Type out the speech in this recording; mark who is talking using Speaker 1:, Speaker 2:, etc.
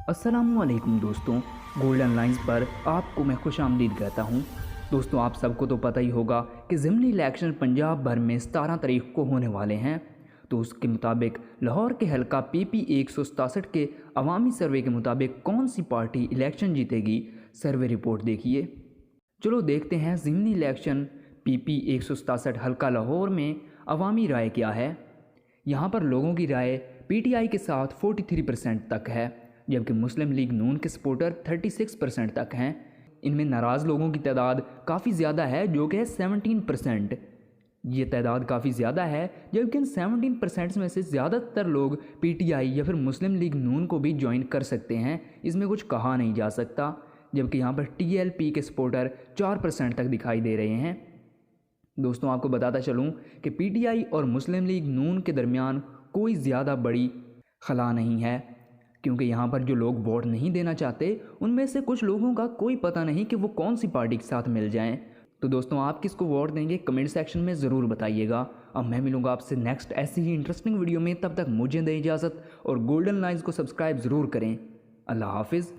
Speaker 1: अस्सलामुअलैकुम दोस्तों, golden lines पर आपको मैं खुश आमदीद कहता हूँ। दोस्तों, आप सबको तो पता ही होगा कि ज़िमनी इलेक्शन पंजाब भर में 17 तारीख को होने वाले हैं। तो उसके मुताबिक लाहौर के हलका PP 167 के अवामी सर्वे के मुताबिक कौन सी पार्टी इलेक्शन जीतेगी, सर्वे रिपोर्ट देखिए। चलो देखते हैं ज़िमनी इलेक्शन PP 167 हलका लाहौर में अवामी राय क्या है। यहाँ पर लोगों की राय PTI के साथ 43% तक है, जबकि मुस्लिम लीग नून के सपोर्टर 36% तक हैं। इनमें नाराज़ लोगों की तादाद काफ़ी ज़्यादा है, जो कि है 17%। ये तादाद काफ़ी ज़्यादा है, जबकि इन 17% में से ज़्यादातर लोग PTI या फिर मुस्लिम लीग नून को भी ज्वाइन कर सकते हैं, इसमें कुछ कहा नहीं जा सकता। जबकि यहाँ पर TLP के सपोर्टर 4% तक दिखाई दे रहे हैं। दोस्तों, आपको बताता चलूँ कि PTI और मुस्लिम लीग नून के दरमियान कोई ज़्यादा बड़ी खला नहीं है, क्योंकि यहाँ पर जो लोग वोट नहीं देना चाहते उनमें से कुछ लोगों का कोई पता नहीं कि वो कौन सी पार्टी के साथ मिल जाएं। तो दोस्तों, आप किसको वोट देंगे कमेंट सेक्शन में ज़रूर बताइएगा। अब मैं मिलूँगा आपसे नेक्स्ट ऐसी ही इंटरेस्टिंग वीडियो में। तब तक मुझे दें इजाज़त और गोल्डन लाइंस को सब्सक्राइब ज़रूर करें। अल्लाह हाफिज़।